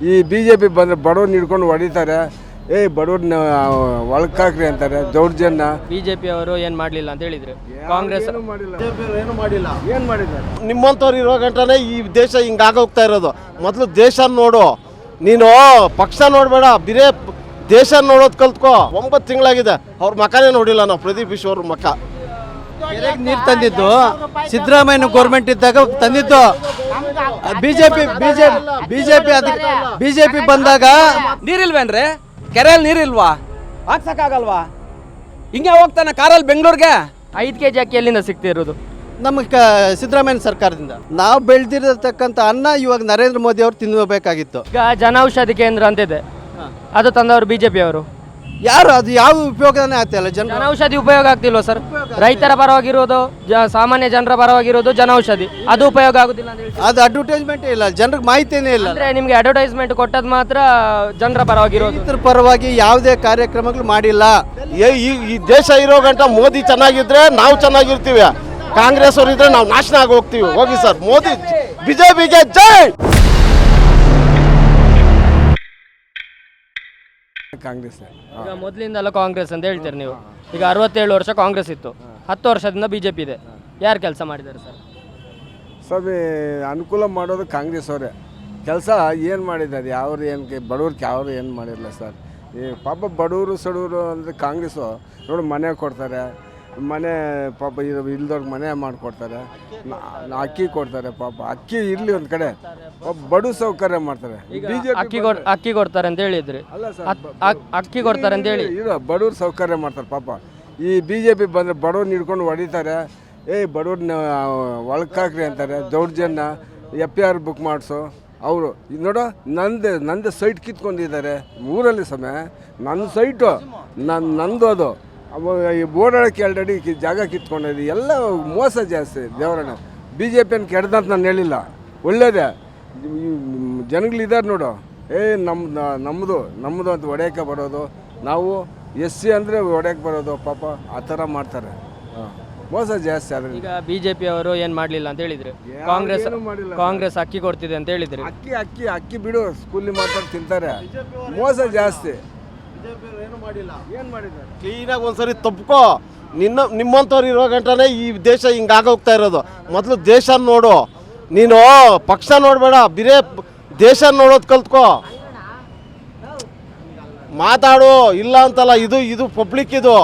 ಈ BJP ಬಂದರೆ ಬಡವ್ರನ್ನ ಹಿಡ್ಕೊಂಡು ಹೊಡಿತಾರೆ. ಬಡವ್ರನ್ನ ಒಳಕಾಕ್ರಿ ಅಂತಾರೆ ದೌರ್ಜನ್ಯ. BJP ಅವರು ಏನು ಮಾಡಲಿಲ್ಲ ಅಂತ ಹೇಳಿದ್ರು. ಕಾಂಗ್ರೆಸ್ ಏನು ಮಾಡಿದ್ದಾರೆ? ನಿಮ್ಮಂಥವ್ರು ಇರೋ ಗಂಟನೇ ಈ ದೇಶ ಹಿಂಗಾಗೋಗ್ತಾ ಇರೋದು. ಮೊದಲು ದೇಶ ನೋಡು, ನೀನು ಪಕ್ಷ ನೋಡಬೇಡ, ಬಿರೇ ದೇಶ ನೋಡೋದು ಕಲ್ತ್ಕೋ. 9 ತಿಂಗಳಾಗಿದೆ ಅವ್ರ ಮಕನೇ ನೋಡಿಲ್ಲ ನಾವು. ಪ್ರದೀಪ್ ಈಶ್ವರ್ ಮಕ ನೀರು ತಂದಿದ್ದು ಸಿದ್ದರಾಮಯ್ಯ ಗೌರ್ಮೆಂಟ್ ಇದ್ದಾಗ ತಂದಿದ್ದು. ಬಿಜೆಪಿ ಬಂದಾಗ ನೀರಿಲ್ವೇನ್ರಿ? ಕೆರೆಯಲ್ಲಿ ನೀರಿಲ್ವಾ? ಹಾಕ್ಸಕ್ಕಾಗಲ್ವಾ? ಹಿಂಗೆ ಹೋಗ್ತಾನೆ ಕಾರಲ್ಲಿ ಬೆಂಗಳೂರಿಗೆ. 5 kg ಅಕ್ಕಿ ಎಲ್ಲಿಂದ ಸಿಗ್ತಿರೋದು? ನಮ್ಮ ಸಿದ್ದರಾಮಯ್ಯ ಸರ್ಕಾರದಿಂದ ನಾವು ಬೆಳೆದಿರತಕ್ಕಂಥ ಅನ್ನ ಇವಾಗ ನರೇಂದ್ರ ಮೋದಿ ಅವರು ತಿನ್ನಬೇಕಾಗಿತ್ತು. ಈಗ ಜನೌಷಧಿ ಕೇಂದ್ರ ಅಂತಿದೆ, ಅದು ತಂದವರು BJP ಅವರು. ಯಾರು ಅದು ಯಾವ ಉಪಯೋಗನೇ ಆಗ್ತಿಲ್ಲ. ಜನೌಷಧಿ ಉಪಯೋಗ ಆಗ್ತಿಲ್ವ ಸರ್? ರೈತರ ಪರವಾಗಿರೋದು, ಸಾಮಾನ್ಯ ಜನರ ಪರವಾಗಿರೋದು ಜನೌಷಧಿ, ಅದು ಉಪಯೋಗ ಆಗುದಿಲ್ಲ ಅಂತ ಹೇಳಿ. ಅದು ಅಡ್ವರ್ಟೈಸ್ಮೆಂಟ್ ಇಲ್ಲ, ಜನರಿಗೆ ಮಾಹಿತಿನೇ ಇಲ್ಲ. ಅಂದ್ರೆ ನಿಮ್ಗೆ ಅಡ್ವರ್ಟೈಸ್ಮೆಂಟ್ ಕೊಟ್ಟದ್ ಮಾತ್ರ ಜನರ ಪರವಾಗಿರೋದು. ರೈತರ ಪರವಾಗಿ ಯಾವುದೇ ಕಾರ್ಯಕ್ರಮಗಳು ಮಾಡಿಲ್ಲ. ಈ ದೇಶ ಇರೋ ಗಂಟ ಮೋದಿ ಚೆನ್ನಾಗಿದ್ರೆ ನಾವು ಚೆನ್ನಾಗಿರ್ತೀವಿ, ಕಾಂಗ್ರೆಸ್ ಅವ್ರು ಇದ್ರೆ ನಾವು ನಾಶನ ಆಗಿ ಹೋಗ್ತೀವಿ. ಹೋಗಿ ಸರ್, ಮೋದಿ BJPಗೆ ಜೈ. ಕಾಂಗ್ರೆಸ್ ಈಗ ಮೊದಲಿಂದಲ್ಲ ಕಾಂಗ್ರೆಸ್ ಅಂತ ಹೇಳ್ತೀರಿ ನೀವು. ಈಗ 67 ವರ್ಷ ಕಾಂಗ್ರೆಸ್ ಇತ್ತು, 10 ವರ್ಷದಿಂದ BJP ಇದೆ. ಯಾರು ಕೆಲಸ ಮಾಡಿದ್ದಾರೆ ಸರ್? ಸ್ವಾಮಿ ಅನುಕೂಲ ಮಾಡೋದು ಕಾಂಗ್ರೆಸ್ ಅವರೇ. ಕೆಲಸ ಏನು ಮಾಡಿದ್ದಾರೆ? ಯಾವ್ರು ಏನು ಬಡವ್ರಿಗೆ ಯಾರು ಏನು ಮಾಡಿರಲಿಲ್ಲ ಸರ್. ಈ ಪಾಪ ಬಡವರು ಸಡವರು ಅಂದರೆ ಕಾಂಗ್ರೆಸ್ಸು ನೋಡಿ ಮನೆ ಕೊಡ್ತಾರೆ, ಮನೆ ಪಾಪ ಇಲ್ದವ್ರಿಗೆ ಮನೆ ಮಾಡಿಕೊಡ್ತಾರೆ, ಅಕ್ಕಿ ಕೊಡ್ತಾರೆ. ಪಾಪ ಅಕ್ಕಿ ಇರಲಿ ಒಂದು ಕಡೆ, ಪಾಪ ಬಡವ ಸೌಕರ್ಯ ಮಾಡ್ತಾರೆ. ಅಕ್ಕಿ ಕೊಡ್ತಾರೆ ಅಂತ ಹೇಳಿದ್ರಿ. ಅಲ್ಲ ಸರ್, ಅಕ್ಕಿ ಕೊಡ್ತಾರೆ ಅಂತ ಹೇಳಿ ಇದು ಬಡವ್ರು ಸೌಕರ್ಯ ಮಾಡ್ತಾರೆ. ಪಾಪ ಈ BJP ಬಂದರೆ ಬಡವ್ರನ್ನ ಹಿಡ್ಕೊಂಡು ಹೊಡಿತಾರೆ. ಬಡವ್ರನ್ನ ಒಳಕಾಕ್ರಿ ಅಂತಾರೆ ದೌರ್ಜನ್ಯ. FIR ಬುಕ್ ಮಾಡಿಸು ಅವರು. ನೋಡು, ನಂದು ಸೈಟ್ ಕಿತ್ಕೊಂಡಿದ್ದಾರೆ ಊರಲ್ಲಿ. ಸಮಯ ನನ್ನ ಸೈಟು ನಂದು ಅದು. ಈ ಓಡಾಡೋಕ್ಕೆ ಆಲ್ರೆಡಿ ಜಾಗ ಕಿತ್ಕೊಂಡಿದ್ದೆ. ಎಲ್ಲ ಮೋಸ ಜಾಸ್ತಿ. ದೇವರನ್ನ BJPಯನ್ನು ಕೆಡ್ದಂತ ನಾನು ಹೇಳಿಲ್ಲ, ಒಳ್ಳೇದೇ. ಜನಗಳಿದ್ದಾರೆ ನೋಡು, ನಮ್ಮದು ಅಂತ ಹೊಡೆಯೋಕ್ಕೆ ಬರೋದು. ನಾವು SC ಅಂದರೆ ಹೊಡೆಯೋಕ್ಕೆ ಬರೋದು. ಪಾಪ ಆ ಥರ ಮಾಡ್ತಾರೆ, ಮೋಸ ಜಾಸ್ತಿ. ಆದರೆ ಈಗ BJP ಅವರು ಏನು ಮಾಡಲಿಲ್ಲ ಅಂತ ಹೇಳಿದ್ರು. ಕಾಂಗ್ರೆಸ್ ಅಕ್ಕಿ ಕೊಡ್ತಿದೆ ಅಂತ ಹೇಳಿದ್ರಿ. ಅಕ್ಕಿ ಬಿಡು, ಸ್ಕೂಲಿ ಮಾತಾಡಿ ತಿಂತಾರೆ. ಮೋಸ ಜಾಸ್ತಿ. ಏನು ಮಾಡಿದ್ದಾರೆ? ಕ್ಲೀನಾಗಿ ಒಂದ್ಸರಿ ತಪ್ಕೋ. ನಿಮ್ಮಂಥವ್ರು ಇರೋ ಗಂಟನೇ ಈ ದೇಶ ಹಿಂಗಾಗೋಗ್ತಾ ಇರೋದು. ಮೊದಲು ದೇಶ ನೋಡು, ನೀನು ಪಕ್ಷ ನೋಡಬೇಡ, ಬಿರೇ ದೇಶ ನೋಡೋದು ಕಲ್ತ್ಕೋ. ಮಾತಾಡು, ಇಲ್ಲ ಅಂತಲ್ಲ. ಇದು ಪಬ್ಲಿಕ್, ಇದು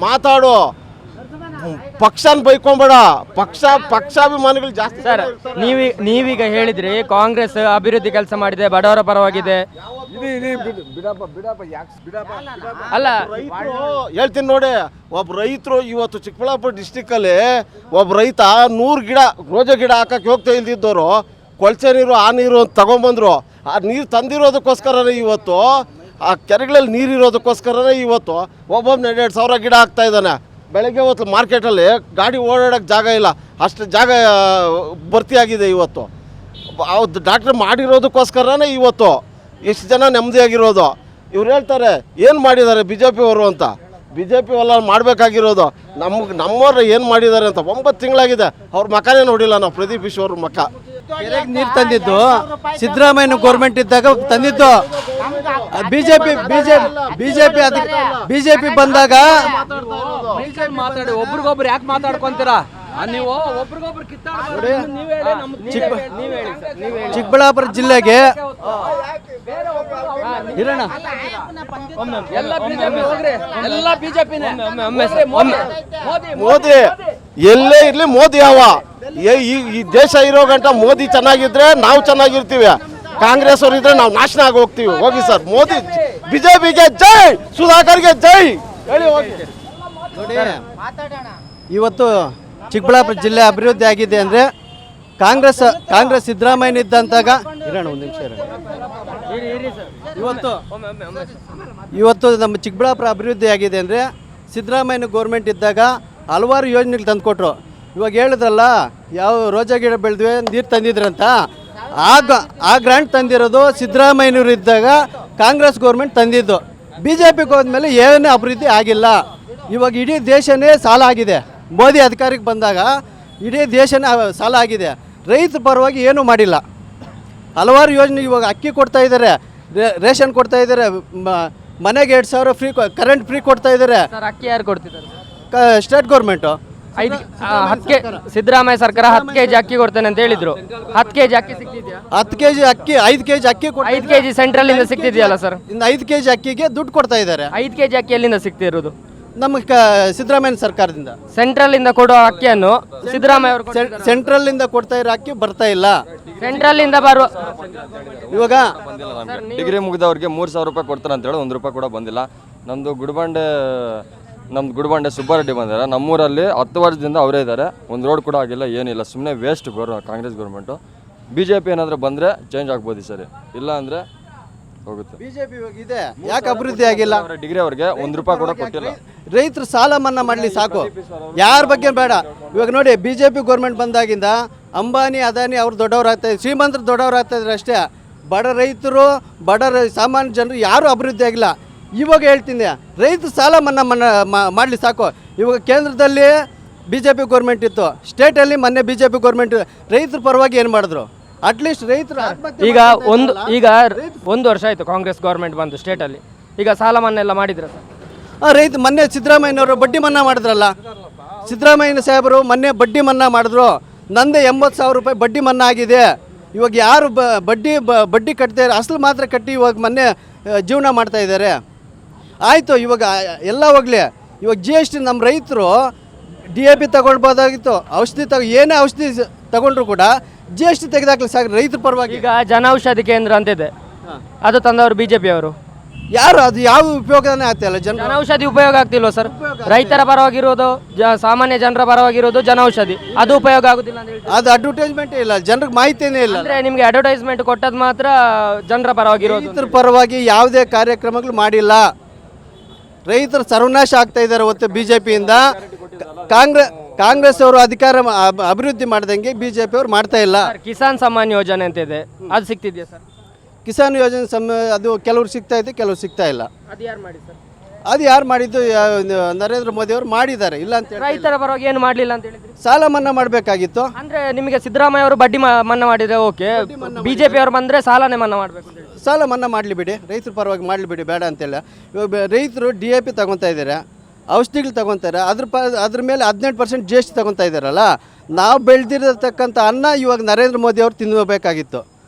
ಮಾತಾಡು. ಪಕ್ಷನ ಬೈಕೊಂಬೇಡ. ಪಕ್ಷಾಭಿಮಾನಿಗಳು ಜಾಸ್ತಿ. ಸರ್, ನೀವೀಗ ಹೇಳಿದ್ರಿ ಕಾಂಗ್ರೆಸ್ ಅಭಿವೃದ್ಧಿ ಕೆಲಸ ಮಾಡಿದೆ, ಬಡವರ ಪರವಾಗಿದೆ. ಅಲ್ಲ, ಹೇಳ್ತೀನಿ ನೋಡಿ, ಒಬ್ಬ ರೈತರು ಇವತ್ತು ಚಿಕ್ಕಬಳ್ಳಾಪುರ ಡಿಸ್ಟಿಕ್ಕಲ್ಲಿ ಒಬ್ಬ ರೈತ 100 ಗಿಡ ರೋಜಾ ಗಿಡ ಹಾಕಕ್ಕೆ ಹೋಗ್ತಾ ಇಲ್ದಿದ್ದವರು ಕೊಳಚೆ ನೀರು ಆ ನೀರು ಅಂತ ತಗೊಂಬಂದ್ರು. ಆ ನೀರು ತಂದಿರೋದಕ್ಕೋಸ್ಕರನೇ ಇವತ್ತು ಆ ಕೆರೆಗಳಲ್ಲಿ ನೀರಿರೋದಕ್ಕೋಸ್ಕರನೇ ಇವತ್ತು ಒಬ್ಬೊಬ್ಬ 2,000 ಗಿಡ ಹಾಕ್ತಾ ಇದ್ದಾನೆ. ಬೆಳಗ್ಗೆ ಹೊತ್ತು ಮಾರ್ಕೆಟಲ್ಲಿ ಗಾಡಿ ಓಡಾಡೋಕ್ಕೆ ಜಾಗ ಇಲ್ಲ, ಅಷ್ಟು ಜಾಗ ಭರ್ತಿಯಾಗಿದೆ. ಇವತ್ತು ಡಾಕ್ಟ್ರ್ ಮಾಡಿರೋದಕ್ಕೋಸ್ಕರನೇ ಇವತ್ತು ಎಷ್ಟು ಜನ ನೆಮ್ಮದಿಯಾಗಿರೋದು. ಇವ್ರು ಹೇಳ್ತಾರೆ ಏನು ಮಾಡಿದ್ದಾರೆ BJP ಅವರು ಅಂತ. BJP ಎಲ್ಲ ಮಾಡಬೇಕಾಗಿರೋದು. ನಮ್ಮವ್ರು ಏನು ಮಾಡಿದ್ದಾರೆ ಅಂತ. 9 ತಿಂಗಳಾಗಿದೆ ಅವ್ರ ಮಕನೇ ನೋಡಿಲ್ಲ ನಾವು. ಪ್ರದೀಪ್ ಈಶ್ವರ್ ಮಕ ನೀರು ತಂದಿದ್ದು ಸಿದ್ದರಾಮಯ್ಯ ಗೌರ್ಮೆಂಟ್ ಇದ್ದಾಗ ತಂದಿದ್ದು. ಬಿಜೆಪಿ ಬಂದಾಗ ಮಾತಾಡಿ ಒಬ್ರಿಗೊಬ್ರು ಯಾಕೆ ಮಾತಾಡ್ಕೊಂತೀರಾ ನೀವು? ಒಬ್ರಿಗೊಬ್ರು ಚಿಕ್ಕಬಳ್ಳಾಪುರ ಜಿಲ್ಲೆಗೆ ಎಲ್ಲ ಬಿಜೆಪಿನೇ. ಮೋದಿ ಎಲ್ಲೇ ಇರ್ಲಿ, ಮೋದಿ ಈ ದೇಶ ಇರೋ ಗಂಟ ಮೋದಿ ಚೆನ್ನಾಗಿದ್ರೆ ನಾವು ಚೆನ್ನಾಗಿರ್ತೀವಿ, ಕಾಂಗ್ರೆಸ್ ಅವ್ರು ಇದ್ರೆ ನಾವು ನಾಶನ ಆಗಿ ಹೋಗ್ತೀವಿ. ಹೋಗಿ ಸರ್, ಮೋದಿ BJPಗೆ ಜೈ, ಸುಧಾಕರ್ಗೆ ಜೈ ಹೇಳಿ ಹೋಗಿ. ಇವತ್ತು ಚಿಕ್ಕಬಳ್ಳಾಪುರ ಜಿಲ್ಲೆ ಅಭಿವೃದ್ಧಿ ಆಗಿದೆ ಅಂದರೆ ಕಾಂಗ್ರೆಸ್ ಸಿದ್ದರಾಮಯ್ಯ ಇದ್ದಂತಾಗ ಒಂದು ನಿಮಿಷ ಇವತ್ತು ನಮ್ಮ ಚಿಕ್ಕಬಳ್ಳಾಪುರ ಅಭಿವೃದ್ಧಿ ಆಗಿದೆ ಅಂದರೆ ಸಿದ್ದರಾಮಯ್ಯ ಗೌರ್ಮೆಂಟ್ ಇದ್ದಾಗ ಹಲವಾರು ಯೋಜನೆಗಳು ತಂದುಕೊಟ್ರು. ಇವಾಗ ಹೇಳಿದ್ರಲ್ಲ, ಯಾವ ರೋಜಾ ಗಿಡ ಬೆಳೆದ್ವಿ, ನೀರು ತಂದಿದ್ರಂತ. ಆ ಗ್ರಾಂಟ್ ತಂದಿರೋದು ಸಿದ್ದರಾಮಯ್ಯನವರು ಇದ್ದಾಗ ಕಾಂಗ್ರೆಸ್ ಗೌರ್ಮೆಂಟ್ ತಂದಿದ್ದು. BJPಗೆ ಹೋದ್ಮೇಲೆ ಏನೂ ಅಭಿವೃದ್ಧಿ ಆಗಿಲ್ಲ. ಇವಾಗ ಇಡೀ ದೇಶನೇ ಸಾಲ ಆಗಿದೆ. ಮೋದಿ ಅಧಿಕಾರಕ್ಕೆ ಬಂದಾಗ ಇಡೀ ದೇಶನೇ ಸಾಲ ಆಗಿದೆ. ರೈತರ ಪರವಾಗಿ ಏನೂ ಮಾಡಿಲ್ಲ. ಹಲವಾರು ಯೋಜನೆ ಇವಾಗ ಅಕ್ಕಿ ಕೊಡ್ತಾ ಇದ್ದಾರೆ, ರೇಷನ್ ಕೊಡ್ತಾ ಇದ್ದಾರೆ, ಮನೆಗೆ 2,000 ಫ್ರೀ, ಕರೆಂಟ್ ಫ್ರೀ ಕೊಡ್ತಾ ಇದ್ದಾರೆ. ಸರ್ ಅಕ್ಕಿ ಯಾರು ಕೊಡ್ತಿದ್ದಾರೆ? ಸ್ಟೇಟ್ ಗೌರ್ಮೆಂಟು 10 ಸಿದ್ದರಾಮಯ್ಯ ಸರ್ಕಾರ 10 kg ಅಕ್ಕಿ ಕೊಡ್ತೇನೆ ಅಂತ ಹೇಳಿದ್ರು. 10 kg ಅಕ್ಕಿ ಸಿಕ್ತಿದ್ಯಾ? 10 kg ಅಕ್ಕಿ, 5 kg ಅಕ್ಕಿ 5 kg ಸೆಂಟ್ರಲ್ ಇಂದ ಸಿಕ್ತಿದೆಯಲ್ಲ ಸರ್? ಇನ್ನು 5 kg ಅಕ್ಕಿಗೆ ದುಡ್ಡು ಕೊಡ್ತಾ ಇದ್ದಾರೆ. 5 kg ಅಕ್ಕಿ ಎಲ್ಲಿಂದ ಸಿಕ್ತಿರೋದು? ನಮ್ಮ ಸಿದ್ದರಾಮಯ್ಯ ಸರ್ಕಾರದಿಂದ ಸೆಂಟ್ರಲ್ ಇಂದ ಕೊಡೋ ಅಕ್ಕಿಯನ್ನು ಸಿದ್ದರಾಮಯ್ಯ ಅವರು ಸೆಂಟ್ರಲ್ ಇಂದ ಕೊಡ್ತಾ ಇರೋ ಅಕ್ಕಿ ಬರ್ತಾ ಇಲ್ಲ. ಸೆಂಟ್ರಲ್ ಇಂದ ಬರುವ ಇವಾಗ ಡಿಗ್ರಿ ಮುಗಿದವ್ರಿಗೆ 3,000 ರೂಪಾಯಿ ಕೊಡ್ತಾರೆ ಅಂತೇಳಿ 1 ರೂಪಾಯಿ ಕೂಡ ಬಂದಿಲ್ಲ. ನಮ್ಮದು ಗುಡಿಬಂಡೆ ಸುಬ್ಬಾರೆಡ್ಡಿ ಬಂದಾರೆ. ನಮ್ಮೂರಲ್ಲಿ 10 ವರ್ಷದಿಂದ ಅವರೇ ಇದ್ದಾರೆ. ಒಂದು ರೋಡ್ ಕೂಡ ಆಗಿಲ್ಲ, ಏನಿಲ್ಲ. ಸುಮ್ಮನೆ ವೇಸ್ಟ್ ಕಾಂಗ್ರೆಸ್ ಗೌರ್ಮೆಂಟು. BJP ಏನಾದರೂ ಬಂದರೆ ಚೇಂಜ್ ಆಗ್ಬೋದು ಈ ಸರಿ, ಇಲ್ಲ ಅಂದರೆ ಹೋಗುತ್ತೆ. ಬಿಜೆಪಿ ಇವಾಗ ಇದೆ, ಯಾಕೆ ಅಭಿವೃದ್ಧಿ ಆಗಿಲ್ಲ? ಡಿಗ್ರಿ ಅವ್ರಿಗೆ 1 ರೂಪಾಯಿ ಕೂಡ ಕೊಟ್ಟಿಲ್ಲ. ರೈತರು ಸಾಲ ಮನ್ನಾ ಮಾಡಲಿ ಸಾಕು, ಯಾರ ಬಗ್ಗೆ ಬೇಡ. ಇವಾಗ ನೋಡಿ BJP ಗೌರ್ಮೆಂಟ್ ಬಂದಾಗಿಂದ ಅಂಬಾನಿ ಅದಾನಿ ಅವ್ರು ದೊಡ್ಡವರಾಗ್ತಾ ಇದ್ದಾರೆ, ಶ್ರೀಮಂತರು ದೊಡ್ಡವರಾಗ್ತಾ ಇದ್ದಾರೆ ಅಷ್ಟೇ. ಬಡ ರೈತರು, ಸಾಮಾನ್ಯ ಜನರು ಯಾರೂ ಅಭಿವೃದ್ಧಿ ಆಗಿಲ್ಲ. ಇವಾಗ ಹೇಳ್ತೀನಿ, ರೈತರು ಸಾಲ ಮನ್ನಾ ಮಾಡಲಿ ಸಾಕು. ಇವಾಗ ಕೇಂದ್ರದಲ್ಲಿ BJP ಗೌರ್ಮೆಂಟ್ ಇತ್ತು, ಸ್ಟೇಟಲ್ಲಿ ಮೊನ್ನೆ BJP ಗೌರ್ಮೆಂಟ್ ರೈತರ ಪರವಾಗಿ ಏನು ಮಾಡಿದ್ರು? ಅಟ್ಲೀಸ್ಟ್ ರೈತರು ಈಗ ಒಂದು ವರ್ಷ ಆಯಿತು ಕಾಂಗ್ರೆಸ್ ಗೌರ್ಮೆಂಟ್ ಬಂದು ಸ್ಟೇಟಲ್ಲಿ. ಈಗ ಸಾಲ ಮನ್ನಾ ಎಲ್ಲ ಮಾಡಿದ್ರೆ ಸರ್? ರೈತ ಮೊನ್ನೆ ಸಿದ್ದರಾಮಯ್ಯನವರು ಬಡ್ಡಿ ಮನ್ನಾ ಮಾಡಿದ್ರಲ್ಲ, ಸಿದ್ದರಾಮಯ್ಯನ ಸಾಹೇಬರು ಮೊನ್ನೆ ಬಡ್ಡಿ ಮನ್ನಾ ಮಾಡಿದ್ರು. ನಂದೇ 80,000 ರೂಪಾಯಿ ಬಡ್ಡಿ ಮನ್ನಾ ಆಗಿದೆ. ಇವಾಗ ಯಾರು ಬಡ್ಡಿ ಕಟ್ತಾರೆ, ಅಸಲು ಮಾತ್ರ ಕಟ್ಟಿ ಇವಾಗ ಮೊನ್ನೆ ಜೀವನ ಮಾಡ್ತಾ ಇದ್ದಾರೆ. ಆಯಿತು, ಇವಾಗ ಎಲ್ಲ ಹೋಗಲಿ. ಇವಾಗ GST ನಮ್ಮ ರೈತರು DAP ತಗೊಳ್ಬೋದಾಗಿತ್ತು, ಏನೇ ಔಷಧಿ ತಗೊಂಡ್ರು ಕೂಡ GST ತೆಗೆದಾಕ್ಲಿ ಸಾಕು ರೈತರ ಪರವಾಗಿ. ಈಗ ಜನೌಷಧಿ ಕೇಂದ್ರ ಅಂತಿದೆ, ಅದು ತಂದವರು BJP ಅವರು. ಯಾರು ಅದು ಯಾವ ಉಪಯೋಗನೇ ಆಗ್ತಾಯಿಲ್ಲ. ಜನೌಷಧಿ ಉಪಯೋಗ ಆಗ್ತಿಲ್ವ ಸರ್? ರೈತರ ಪರವಾಗಿರೋದು, ಸಾಮಾನ್ಯ ಜನರ ಪರವಾಗಿರೋದು ಜನೌಷಧಿ, ಅದು ಉಪಯೋಗ ಆಗುದಿಲ್ಲ ಅಂತ ಹೇಳ್ತಾರೆ. ಅದು ಅಡ್ವರ್ಟೈಸ್ಮೆಂಟೇ ಇಲ್ಲ, ಜನರಿಗೆ ಮಾಹಿತಿನೇ ಇಲ್ಲ. ಅಂದ್ರೆ ನಿಮಗೆ ಅಡ್ವರ್ಟೈಸ್ಮೆಂಟ್ ಕೊಟ್ಟದ್ದು ಮಾತ್ರ ಜನರ ಪರವಾಗಿರೋದು. ರೈತರ ಪರವಾಗಿ ಯಾವುದೇ ಕಾರ್ಯಕ್ರಮಗಳು ಮಾಡಿಲ್ಲ. ರೈತರು ಸರ್ವನಾಶ ಆಗ್ತಾ ಇದ್ದಾರೆ ಹೊತ್ತು BJPಯಿಂದ. ಕಾಂಗ್ರೆಸ್ ಅವರು ಅಭಿವೃದ್ಧಿ ಮಾಡ್ದಂಗೆ BJP ಅವರು ಮಾಡ್ತಾ ಇಲ್ಲ. ಕಿಸಾನ್ ಸಮ್ಮಾನ್ ಯೋಜನೆ ಅಂತ ಇದೆ, ಅದು ಸಿಗ್ತಿದೆಯಾ ಸರ್? ಕಿಸಾನ್ ಯೋಜನೆ ಅದು ಕೆಲವ್ರು ಸಿಗ್ತಾ ಇದೆ, ಕೆಲವ್ರು ಸಿಗ್ತಾ ಇಲ್ಲ. ಅದು ಯಾರು ಮಾಡಿ ಸರ್? ಅದು ಯಾರು ಮಾಡಿದ್ದು? ನರೇಂದ್ರ ಮೋದಿ ಅವರು ಮಾಡಿದ್ದಾರೆ, ಇಲ್ಲ ಅಂತ. ರೈತರ ಪರವಾಗಿ ಏನು ಮಾಡಲಿಲ್ಲ ಅಂತ ಹೇಳಿದ್ರಿ? ಸಾಲ ಮನ್ನಾ ಮಾಡಬೇಕಾಗಿತ್ತು. ಅಂದ್ರೆ ನಿಮಗೆ ಸಿದ್ದರಾಮಯ್ಯ ಅವರು ಬಡ್ಡಿ ಮನ್ನಾ ಮಾಡಿದ್ರೆ ಓಕೆ, BJP ಅವರು ಬಂದ್ರೆ ಸಾಲನೇ ಮನ್ನಾ ಮಾಡಬೇಕು. ಸಾಲ ಮನ್ನಾ ಮಾಡಲಿ ಬಿಡಿ, ರೈತರ ಪರವಾಗಿ ಮಾಡಲಿ ಬಿಡಿ, ಬೇಡ ಅಂತೆಲ್ಲ. ಇವಾಗ ರೈತರು DAP ತಗೊತಾ ಇದ್ದಾರೆ, ಔಷಧಿಗಳು ತಗೊತಾರೆ, ಅದ್ರ ಮೇಲೆ 18% GST ತಗೊತಾ ಇದ್ದಾರಲ್ಲ. ನಾವು ಬೆಳೆದಿರತಕ್ಕಂಥ ಅನ್ನ ಇವಾಗ ನರೇಂದ್ರ ಮೋದಿ ಅವರು ತಿನ್ನಬೇಕಾಗಿತ್ತು,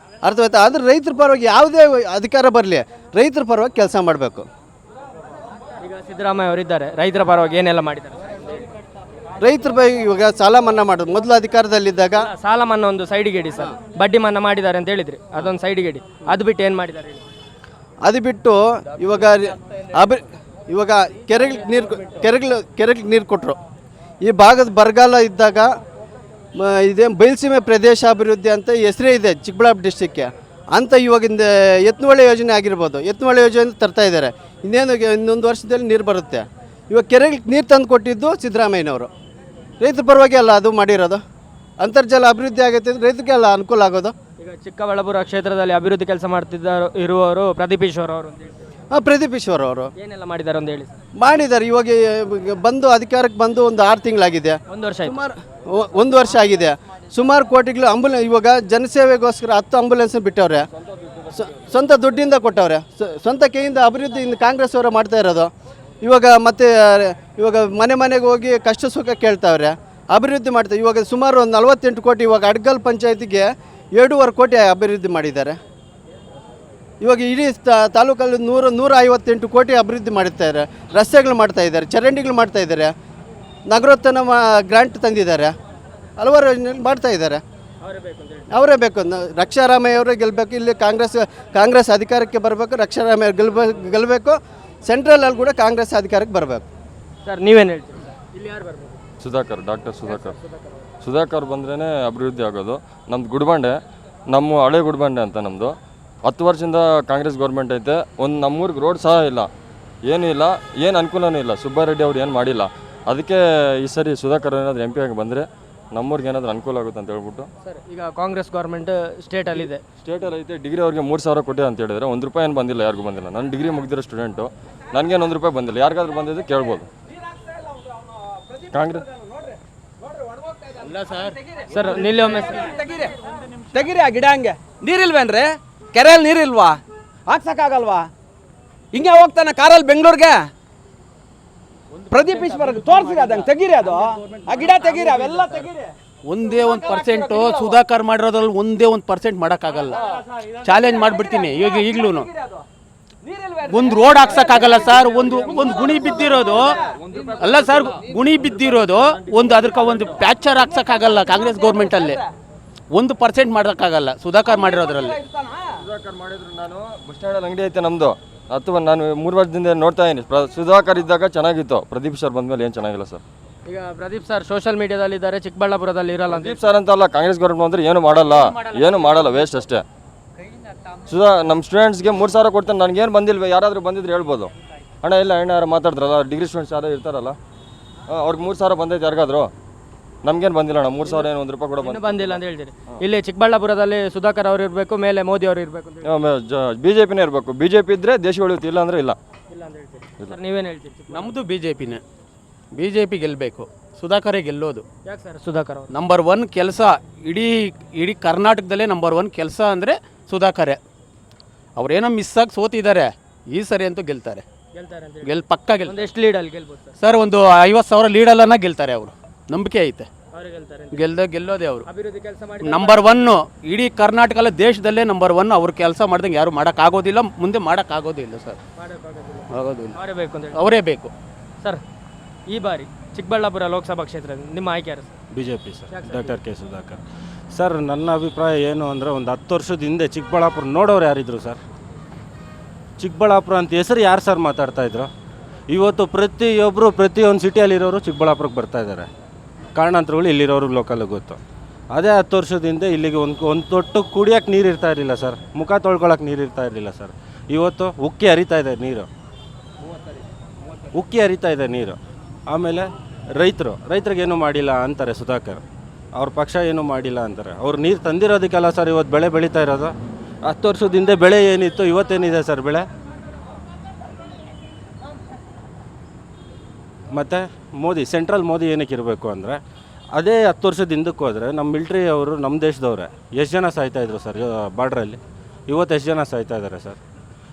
ಅರ್ಥವಾಯ್ತಾ? ಆದರೆ ರೈತರ ಪರವಾಗಿ ಯಾವುದೇ ಅಧಿಕಾರ ಬರಲಿ, ರೈತರ ಪರವಾಗಿ ಕೆಲಸ ಮಾಡಬೇಕು. ಈಗ ಸಿದ್ದರಾಮಯ್ಯ ಅವರು ಇದ್ದಾರೆ, ರೈತರ ಪರವಾಗಿ ಏನೆಲ್ಲ ಮಾಡಿದ್ದಾರೆ? ರೈತರ ಬಗ್ಗೆ ಇವಾಗ ಸಾಲ ಮನ್ನಾ ಮಾಡೋದು, ಮೊದಲು ಅಧಿಕಾರದಲ್ಲಿದ್ದಾಗ ಸಾಲ ಮನ್ನಾ ಒಂದು ಸೈಡಿಗೆ ಇಡಿ ಸರ್, ಬಡ್ಡಿ ಮನ್ನಾ ಮಾಡಿದ್ದಾರೆ ಅಂತ ಹೇಳಿದ್ರಿ, ಅದೊಂದು ಸೈಡಿಗೆ ಇಡಿ. ಅದು ಬಿಟ್ಟು ಏನು ಮಾಡಿದ್ದಾರೆ ಹೇಳಿ? ಅದು ಬಿಟ್ಟು ಇವಾಗ ಕೆರೆಗಳಿಗೆ ನೀರು ಕೊಟ್ಟರು. ಈ ಭಾಗದ ಬರಗಾಲ ಇದ್ದಾಗ ಇದೇ ಬಯಲುಸೀಮೆ ಪ್ರದೇಶ ಅಭಿವೃದ್ಧಿ ಅಂತ ಹೆಸರೇ ಇದೆ ಚಿಕ್ಕಬಳ್ಳಾಪುರ ಡಿಸ್ಟಿಕ್ಗೆ ಅಂತ. ಇವಾಗಿಂದ ಎತ್ತುವಳೆ ಯೋಜನೆ ಆಗಿರ್ಬೋದು, ಎತ್ತುವಳೆ ಯೋಜನೆ ತರ್ತಾ ಇದ್ದಾರೆ. ಇನ್ನೊಂದು ವರ್ಷದಲ್ಲಿ ನೀರು ಬರುತ್ತೆ. ಇವಾಗ ಕೆರೆಗಳಿಗೆ ನೀರು ತಂದು ಕೊಟ್ಟಿದ್ದು ಸಿದ್ದರಾಮಯ್ಯನವರು. ರೈತರ ಪರವಾಗಿ ಅಲ್ಲ ಅದು ಮಾಡಿರೋದು. ಅಂತರ್ಜಲ ಅಭಿವೃದ್ಧಿ ಆಗುತ್ತೆ, ರೈತರಿಗೆ ಅಲ್ಲ ಅನುಕೂಲ ಆಗೋದು. ಈಗ ಚಿಕ್ಕಬಳ್ಳಾಪುರ ಕ್ಷೇತ್ರದಲ್ಲಿ ಅಭಿವೃದ್ಧಿ ಕೆಲಸ ಇರುವವರು ಪ್ರದೀಪ್ ಈಶ್ವರ್ ಅವರು. ಪ್ರದೀಪ್ ಈಶ್ವರ್ ಅವರು ಏನೆಲ್ಲ ಮಾಡಿದ್ದಾರೆ ಅಂತ ಹೇಳಿ? ಮಾಡಿದ್ದಾರೆ. ಇವಾಗ ಬಂದು ಅಧಿಕಾರಕ್ಕೆ ಬಂದು ಒಂದು 6 ತಿಂಗಳಾಗಿದೆ, 1 ವರ್ಷ ಆಯ್ತು. ಸುಮಾರು 1 ವರ್ಷ ಆಗಿದೆ. ಸುಮಾರು ಕೋಟಿಗಳು ಇವಾಗ ಜನಸೇವೆಗೋಸ್ಕರ 10 ಆಂಬುಲೆನ್ಸ್ ಬಿಟ್ಟವ್ರೆ, ಸ್ವಂತ ದುಡ್ಡಿಂದ ಕೊಟ್ಟವ್ರೆ, ಸ್ವಂತ ಕೈಯಿಂದ ಅಭಿವೃದ್ಧಿಯಿಂದ ಕಾಂಗ್ರೆಸ್ ಅವರು ಮಾಡ್ತಾ ಇರೋದು. ಇವಾಗ ಮನೆಗೆ ಹೋಗಿ ಕಷ್ಟ ಸುಖ ಕೇಳ್ತಾವ್ರೆ, ಅಭಿವೃದ್ಧಿ ಮಾಡ್ತಾರೆ. ಇವಾಗ ಸುಮಾರು ಒಂದು 48 ಕೋಟಿ, ಇವಾಗ ಅಡ್ಗಲ್ ಪಂಚಾಯತಿಗೆ 2.5 ಕೋಟಿ ಅಭಿವೃದ್ಧಿ ಮಾಡಿದ್ದಾರೆ. ಇವಾಗ ಇಡೀ ತಾಲೂಕಲ್ಲಿ 158 ಕೋಟಿ ಅಭಿವೃದ್ಧಿ ಮಾಡ್ತಾಯಿದ್ದಾರೆ. ರಸ್ತೆಗಳು ಮಾಡ್ತಾಯಿದ್ದಾರೆ, ಚರಂಡಿಗಳು ಮಾಡ್ತಾಯಿದ್ದಾರೆ, ನಗರೋತ್ಥಾನ ಗ್ರಾಂಟ್ ತಂದಿದ್ದಾರೆ, ಹಲವಾರು ಯೋಜನೆಗಳು ಮಾಡ್ತಾಯಿದ್ದಾರೆ. ಅವರೇ ಬೇಕು. ರಕ್ಷಾರಾಮಯ್ಯ ಅವರೇ ಗೆಲ್ಲಬೇಕು. ಇಲ್ಲಿ ಕಾಂಗ್ರೆಸ್ ಅಧಿಕಾರಕ್ಕೆ ಬರಬೇಕು, ರಕ್ಷಾರಾಮಯ್ಯ ಗೆಲ್ಲಬೇಕು. ಸೆಂಟ್ರಲಲ್ಲಿ ಕೂಡ ಕಾಂಗ್ರೆಸ್ ಅಧಿಕಾರಕ್ಕೆ ಬರಬೇಕು. ಸರ್ ನೀವೇನು ಹೇಳ್ತೀರಿ? ಇಲ್ಲಿ ಯಾರು ಬರಬೇಕು? ಡಾಕ್ಟರ್ ಸುಧಾಕರ್ ಬಂದ್ರೇ ಅಭಿವೃದ್ಧಿ ಆಗೋದು. ನಮ್ಮದು ಗುಡಿಬಂಡೆ, ನಮ್ಮ ಹಳೆ ಗುಡಿಬಂಡೆ ಅಂತ ನಮ್ಮದು. 10 ವರ್ಷದಿಂದ ಕಾಂಗ್ರೆಸ್ ಗೌರ್ಮೆಂಟ್ ಐತೆ. ನಮ್ಮೂರಿಗೆ ರೋಡ್ ಸಹ ಇಲ್ಲ, ಏನೂ ಇಲ್ಲ, ಏನು ಅನುಕೂಲನೂ ಇಲ್ಲ. ಸುಬ್ಬಾರೆಡ್ಡಿ ಅವ್ರು ಏನು ಮಾಡಿಲ್ಲ. ಅದಕ್ಕೆ ಈ ಸರಿ ಸುಧಾಕರ್ ಏನಾದರೂ MP ಆಗಿ ಬಂದರೆ ನಮ್ಮೂರಿಗೆ ಏನಾದರೂ ಅನುಕೂಲ ಆಗುತ್ತೆ ಅಂತ ಹೇಳ್ಬಿಟ್ಟು. ಸರ್ ಈಗ ಕಾಂಗ್ರೆಸ್ ಗೌರ್ಮೆಂಟ್ ಸ್ಟೇಟಲ್ಲಿ ಐತೆ. ಡಿಗ್ರಿ ಅವ್ರಿಗೆ 3,000 ಕೊಟ್ಟಿದೆ ಅಂತ ಹೇಳಿದರೆ 1 ರೂಪಾಯಿ ಏನು ಬಂದಿಲ್ಲ, ಯಾರಿಗೂ ಬಂದಿಲ್ಲ. ನಾನು ಡಿಗ್ರಿ ಮುಗಿದಿರೋ ಸ್ಟೂಡೆಂಟು, ನನಗೇನು 1 ರೂಪಾಯಿ ಬಂದಿಲ್ಲ. ಯಾರಿಗಾದ್ರೂ ಬಂದಿದ್ದು ಕೇಳ್ಬೋದು. ಸರ್ ನಿಲ್ಲಿ ಒಮ್ಮೆ ತೆಗೀರಿ ಆ ಗಿಡ ಹಂಗೆ. ನೀರಿಲ್ವೇನ್ರಿ? ಕೆರೆಯಲ್ಲಿ ನೀರಿಲ್ವಾ? ಹಾಕ್ಸಕ್ಕಾಗಲ್ವಾ? ಹಿಂಗೆ ಹೋಗ್ತಾನೆ ಕಾರಲ್ಲಿ ಬೆಂಗಳೂರಿಗೆ. ಪ್ರದೀಪ್ ಈಶ್ವರ್ ತೋರಿಸಿರಿ ಅದಂಗೆ, ತೆಗೀರಿ ಅದು ಆ ಗಿಡ ತೆಗೀರಿ, ಅವೆಲ್ಲ ತೆಗೀರಿ. ಒಂದೇ 1% ಸುಧಾಕರ್ ಮಾಡಿರೋದ್ರಲ್ಲಿ ಒಂದೇ 1% ಮಾಡೋಕ್ಕಾಗಲ್ಲ. ಚಾಲೆಂಜ್ ಮಾಡಿಬಿಡ್ತೀನಿ ಈಗಲೂ. ಒಂದು ರೋಡ್ ಹಾಕ್ಸಕ್ಕಾಗಲ್ಲ ಸರ್. ಒಂದು ಗುಣಿ ಬಿದ್ದಿರೋದು ಅಲ್ಲ ಸರ್, ಗುಣಿ ಬಿದ್ದಿರೋದು ಅದಕ್ಕೆ ಒಂದು ಪ್ಯಾಚರ್ ಹಾಕ್ಸಕ್ಕಾಗಲ್ಲ. ಕಾಂಗ್ರೆಸ್ ಗೌರ್ಮೆಂಟಲ್ಲಿ 1% ಮಾಡೋಕ್ಕಾಗಲ್ಲ ಸುಧಾಕರ್ ಮಾಡಿರೋದ್ರಲ್ಲಿ. ಸುಧಾಕರ್ ಮಾಡಿದ್ರು. ನಾನು ಬಸ್ ಸ್ಟ್ಯಾಂಡಲ್ಲಿ ಅಂಗಡಿ ಐತೆ ನಮ್ಮದು. ನಾನು 3 ವರ್ಷದಿಂದ ನೋಡ್ತಾ ಇದ್ದೀನಿ. ಸುಧಾಕರ್ ಇದ್ದಾಗ ಚೆನ್ನಾಗಿತ್ತು. ಪ್ರದೀಪ್ ಸರ್ ಬಂದ್ಮೇಲೆ ಏನು ಚೆನ್ನಾಗಿಲ್ಲ ಸರ್. ಈಗ ಪ್ರದೀಪ್ ಸರ್ ಸೋಷಿಯಲ್ ಮೀಡಿಯಾದಲ್ಲಿ ಇದ್ದಾರೆ, ಚಿಕ್ಕಬಳ್ಳಾಪುರದಲ್ಲಿ ಇರಲ್ಲ ಅಂತ. ಪ್ರದೀಪ್ ಸರ್ ಅಂತ ಅಲ್ಲ, ಕಾಂಗ್ರೆಸ್ ಗೌರ್ಮೆಂಟ್ ಬಂದರೆ ಏನು ಮಾಡಲ್ಲ, ವೇಸ್ಟ್ ಅಷ್ಟೇ. ನಮ್ಮ ಸ್ಟೂಡೆಂಟ್ಸ್ಗೆ 3,000 ಕೊಡ್ತಾನೆ. ನನಗೇನು ಬಂದಿಲ್ವೇ? ಯಾರಾದರೂ ಬಂದಿದ್ರೆ ಹೇಳ್ಬೋದು. ಅಣ್ಣ ಇಲ್ಲ, ಅಣ್ಣ ಯಾರು ಮಾತಾಡ್ತಾರಲ್ಲ, ಡಿಗ್ರಿ ಸ್ಟೂಡೆಂಟ್ಸ್ ಯಾರು ಇರ್ತಾರಲ್ಲ, ಅವ್ರಿಗೆ 3,000 ಬಂದೈತೆ ಯಾರಿಗಾದ್ರು. ನಮ್ಗೇನು ಬಂದಿಲ್ಲ ಅಣ್ಣ. 3,000 ಏನು 1 ರೂಪಾಯಿ ಕೂಡ ಬಂದಿಲ್ಲ ಅಂತ ಹೇಳ್ತೀರಿ. ಇಲ್ಲಿ ಚಿಕ್ಕಬಳ್ಳಾಪುರದಲ್ಲಿ ಸುಧಾಕರ್ ಅವರು ಇರಬೇಕು, ಮೇಲೆ ಮೋದಿ ಅವರು ಇರಬೇಕು ಅಂತ BJPನೇ ಇರಬೇಕು. BJP ಇದ್ದರೆ ದೇಶ ಉಳಿಯುತ್ತೆ, ಇಲ್ಲ ಅಂದರೆ ಇಲ್ಲ ಅಂತ ಹೇಳ್ತೀರಿ. ಸರ್ ನೀವೇನು ಹೇಳ್ತೀರಿ? ನಮ್ಮದು BJP ಗೆಲ್ಲಬೇಕು, ಸುಧಾಕರೇ ಗೆಲ್ಲೋದು. ಯಾಕೆ ಸರ್ ಸುಧಾಕರ್ ಅವರು? ನಂಬರ್ 1 ಕೆಲಸ ಇಡೀ ಕರ್ನಾಟಕದಲ್ಲೇ ನಂಬರ್ 1 ಕೆಲಸ ಅಂದರೆ ಸುಧಾಕರೇ. ಅವ್ರೇನೋ ಮಿಸ್ಸಾಗಿ ಸೋತಿದ್ದಾರೆ, ಈ ಸರಿ ಅಂತೂ ಗೆಲ್ತಾರೆ. ಪಕ್ಕ ಎಷ್ಟು ಲೀಡಲ್ಲಿ ಗೆಲ್ಬೋದು ಸರ್? ಒಂದು 50,000 ಲೀಡಲ್ಲನ್ನ ಗೆಲ್ತಾರೆ ಅವರು. ನಂಬಿಕೆ ಐತೆ, ಗೆಲ್ಲೋದೇ ಅವರು. ಅಭಿವೃದ್ಧಿ ಕೆಲಸ ಮಾಡಿ ನಂಬರ್ 1 ಇಡೀ ಕರ್ನಾಟಕ ದೇಶದಲ್ಲೇ ನಂಬರ್ 1. ಅವ್ರ ಕೆಲಸ ಮಾಡ್ದಂಗೆ ಯಾರು ಮಾಡೋಕ್ಕಾಗೋದಿಲ್ಲ, ಮುಂದೆ ಮಾಡೋಕ್ಕಾಗೋದಿಲ್ಲ ಸರ್. ಆಗೋದಿಲ್ಲ, ಅವರೇ ಬೇಕು ಸರ್. ಈ ಬಾರಿ ಚಿಕ್ಕಬಳ್ಳಾಪುರ ಲೋಕಸಭಾ ಕ್ಷೇತ್ರದ ನಿಮ್ಮ ಆಯ್ಕೆ ಯಾರು? BJP sir, doctor K Sudhakar sir. ನನ್ನ ಅಭಿಪ್ರಾಯ ಏನು ಅಂದರೆ, ಒಂದು 10 ವರ್ಷದ ಹಿಂದೆ ಚಿಕ್ಕಬಳ್ಳಾಪುರ ನೋಡೋರು ಯಾರಿದ್ರು ಸರ್? ಚಿಕ್ಕಬಳ್ಳಾಪುರ ಅಂತ ಹೆಸರು ಯಾರು ಸರ್ ಮಾತಾಡ್ತಾಯಿದ್ರು? ಇವತ್ತು ಪ್ರತಿಯೊಂದು ಸಿಟಿಯಲ್ಲಿರೋರು ಚಿಕ್ಕಬಳ್ಳಾಪುರಕ್ಕೆ ಬರ್ತಾಯಿದ್ದಾರೆ. ಕಾರಣಾಂತರಗಳು ಇಲ್ಲಿರೋರು ಲೋಕಲ್ಗೆ ಗೊತ್ತು. ಅದೇ 10 ವರ್ಷದ ಹಿಂದೆ ಇಲ್ಲಿಗೆ ಒಂದು ತೊಟ್ಟು ಕುಡಿಯೋಕ್ಕೆ ನೀರು ಇರ್ತಾ ಇರಲಿಲ್ಲ ಸರ್. ಮುಖ ತೊಳ್ಕೊಳಕ್ಕೆ ನೀರು ಇರ್ತಾ ಇರಲಿಲ್ಲ ಸರ್. ಇವತ್ತು ಉಕ್ಕಿ ಹರಿತಾ ಇದೆ ನೀರು. ಆಮೇಲೆ ರೈತರಿಗೇನು ಮಾಡಿಲ್ಲ ಅಂತಾರೆ ಸುಧಾಕರ್. ಅವ್ರ ಪಕ್ಷ ಏನೂ ಮಾಡಿಲ್ಲ ಅಂತಾರೆ. ಅವ್ರು ನೀರು ತಂದಿರೋದಕ್ಕೆಲ್ಲ ಸರ್ ಇವತ್ತು ಬೆಳೆ ಬೆಳೀತಾ ಇರೋದು. 10 ವರ್ಷದ ಹಿಂದೆ ಬೆಳೆ ಏನಿತ್ತು, ಇವತ್ತೇನಿದೆ ಸರ್ ಬೆಳೆ? ಮತ್ತು ಸೆಂಟ್ರಲ್ ಮೋದಿ ಏನಕ್ಕೆ ಇರಬೇಕು ಅಂದರೆ, ಅದೇ 10 ವರ್ಷದ ಹಿಂದಕ್ಕೆ ಹೋದರೆ ನಮ್ಮ ಮಿಲ್ಟ್ರಿ ಅವರು ನಮ್ಮ ದೇಶದವ್ರೆ ಎಷ್ಟು ಜನ ಸಾಯ್ತಾಯಿದ್ರು ಸರ್ ಬಾರ್ಡ್ರಲ್ಲಿ? ಇವತ್ತು ಎಷ್ಟು ಜನ ಸಾಯ್ತಾ ಇದ್ದಾರೆ ಸರ್?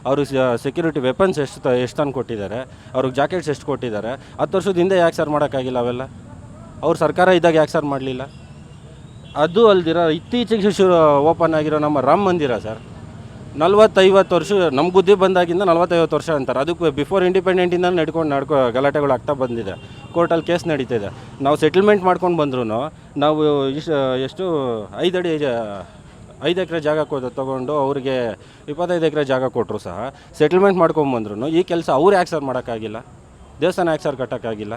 ಅವ್ರಿಗೆ ಸೆಕ್ಯೂರಿಟಿ ವೆಪನ್ಸ್ ಎಷ್ಟು ತಂದು ಕೊಟ್ಟಿದ್ದಾರೆ, ಅವ್ರಿಗೆ ಜಾಕೆಟ್ಸ್ ಎಷ್ಟು ಕೊಟ್ಟಿದ್ದಾರೆ? 10 ವರ್ಷದ ಹಿಂದೆ ಯಾಕೆ ಸರ್ ಮಾಡೋಕ್ಕಾಗಿಲ್ಲ ಅವೆಲ್ಲ? ಅವ್ರ ಸರ್ಕಾರ ಇದ್ದಾಗ ಯಾಕೆ ಸರ್ ಮಾಡಲಿಲ್ಲ? ಅದು ಅಲ್ದಿರ ಇತ್ತೀಚೆಗೆ ಓಪನ್ ಆಗಿರೋ ನಮ್ಮ ರಾಮ ಮಂದಿರ ಸರ್, 40-50 ವರ್ಷ ನಮ್ಮ ಬುದ್ಧಿ ಬಂದಾಗಿಂದ 40-50 ವರ್ಷ ಅಂತಾರೆ. ಅದಕ್ಕೆ ಬಿಫೋರ್ ಇಂಡಿಪೆಂಡೆಂಟಿಂದ ಗಲಾಟೆಗಳು ಆಗ್ತಾ ಬಂದಿದೆ. ಕೋರ್ಟಲ್ಲಿ ಕೇಸ್ ನಡೀತಿದೆ. ನಾವು ಸೆಟಲ್ಮೆಂಟ್ ಮಾಡ್ಕೊಂಡು ಬಂದ್ರೂ ನಾವು ಎಷ್ಟು 5 ಎಕರೆ ಜಾಗ ತೊಗೊಂಡು ಅವ್ರಿಗೆ 25 ಎಕರೆ ಜಾಗ ಕೊಟ್ಟರು ಸಹ ಸೆಟಲ್ಮೆಂಟ್ ಮಾಡ್ಕೊಂಬಂದ್ರು ಈ ಕೆಲಸ ಅವ್ರು ಯಾಕೆ ಸರ್ ಮಾಡೋಕ್ಕಾಗಿಲ್ಲ? ದೇವಸ್ಥಾನ ಯಾಕೆ ಸರ್ ಕಟ್ಟೋಕ್ಕಾಗಿಲ್ಲ?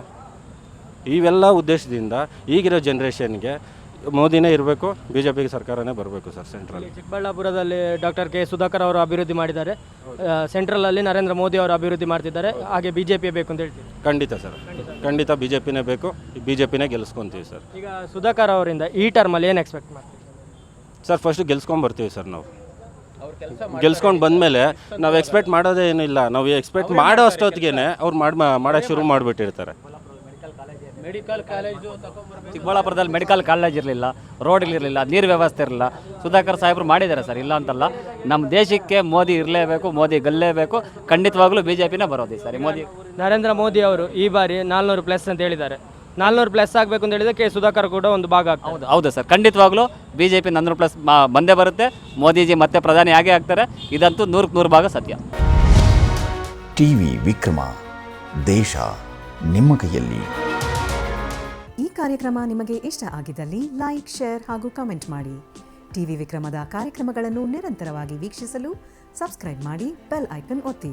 ಇವೆಲ್ಲ ಉದ್ದೇಶದಿಂದ ಈಗಿರೋ ಜನ್ರೇಷನ್ಗೆ ಮೋದಿನೇ ಇರಬೇಕು, BJP ಸರ್ಕಾರನೇ ಬರಬೇಕು ಸರ್ ಸೆಂಟ್ರಲ್. ಚಿಕ್ಕಬಳ್ಳಾಪುರದಲ್ಲಿ ಡಾಕ್ಟರ್ ಕೆ ಸುಧಾಕರ್ ಅವರು ಅಭಿವೃದ್ಧಿ ಮಾಡಿದ್ದಾರೆ, ಸೆಂಟ್ರಲಲ್ಲಿ ನರೇಂದ್ರ ಮೋದಿ ಅವರು ಅಭಿವೃದ್ಧಿ ಮಾಡ್ತಿದ್ದಾರೆ. ಹಾಗೆ BJP ಬೇಕು ಅಂತ ಹೇಳ್ತೀವಿ. ಖಂಡಿತ ಸರ್, ಖಂಡಿತ BJPನೇ ಬೇಕು, BJPನೇ ಗೆಲ್ಲಿಸ್ಕೊತೀವಿ ಸರ್. ಈಗ ಸುಧಾಕರ್ ಅವರಿಂದ ಈ ಟರ್ಮಲ್ಲಿ ಏನು ಎಕ್ಸ್ಪೆಕ್ಟ್ ಮಾಡ್ತೀವಿ ಸರ್? First ಗೆಲ್ಸ್ಕೊಂಬರ್ತೀವಿ sir. ನಾವು ಗೆಲ್ಸ್ಕೊಂಡು ಬಂದಮೇಲೆ ನಾವು ಎಕ್ಸ್ಪೆಕ್ಟ್ ಮಾಡೋದೇ ಏನಿಲ್ಲ. ನಾವು ಎಕ್ಸ್ಪೆಕ್ಟ್ ಮಾಡೋ ಅಷ್ಟೊತ್ತಿಗೆ ಅವ್ರು ಮಾಡೋಕ್ಕೆ ಶುರು ಮಾಡಿಬಿಟ್ಟಿರ್ತಾರೆ. ಮೆಡಿಕಲ್ ಕಾಲೇಜು ಚಿಕ್ಕಬಳ್ಳಾಪುರದಲ್ಲಿ ಮೆಡಿಕಲ್ ಕಾಲೇಜ್ ಇರಲಿಲ್ಲ, ರೋಡ್ಗಳಿರಲಿಲ್ಲ, ನೀರು ವ್ಯವಸ್ಥೆ ಇರಲಿಲ್ಲ. ಸುಧಾಕರ್ ಸಾಹೇಬರು ಮಾಡಿದ್ದಾರೆ ಸರ್, ಇಲ್ಲ ಅಂತಲ್ಲ. ನಮ್ಮ ದೇಶಕ್ಕೆ ಮೋದಿ ಇರಲೇಬೇಕು, ಮೋದಿ ಗೆಲ್ಲೇಬೇಕು. ಖಂಡಿತವಾಗ್ಲೂ BJPನೇ ಬರೋದು ಸರ್. ನರೇಂದ್ರ ಮೋದಿ ಅವರು ಈ ಬಾರಿ 400+ ಅಂತ ಹೇಳಿದ್ದಾರೆ. 400+ ಆಗಬೇಕು ಅಂತ ಹೇಳಿದ್ರೆ ಕೆ ಸುಧಾಕರ್ ಕೂಡ ಒಂದು ಭಾಗ ಆಗ್ತದೆ. ಹೌದು ಸರ್, ಖಂಡಿತವಾಗ್ಲೂ BJP 400+ ಬಂದೇ ಬರುತ್ತೆ. ಮೋದಿಜಿ ಮತ್ತೆ ಪ್ರಧಾನಿ ಆಗೇ ಆಗ್ತಾರೆ. ಇದಂತೂ 100% ಭಾಗ ಸತ್ಯ. ಟಿವಿ ವಿಕ್ರಮ, ದೇಶ ನಿಮ್ಮ ಕೈಯಲ್ಲಿ. ಈ ಕಾರ್ಯಕ್ರಮ ನಿಮಗೆ ಇಷ್ಟ ಆಗಿದ್ದಲ್ಲಿ ಲೈಕ್, ಶೇರ್ ಹಾಗೂ ಕಮೆಂಟ್ ಮಾಡಿ. ಟಿವಿ ವಿಕ್ರಮದ ಕಾರ್ಯಕ್ರಮಗಳನ್ನು ನಿರಂತರವಾಗಿ ವೀಕ್ಷಿಸಲು ಸಬ್ಸ್ಕ್ರೈಬ್ ಮಾಡಿ, ಬೆಲ್ ಐಕನ್ ಒತ್ತಿ.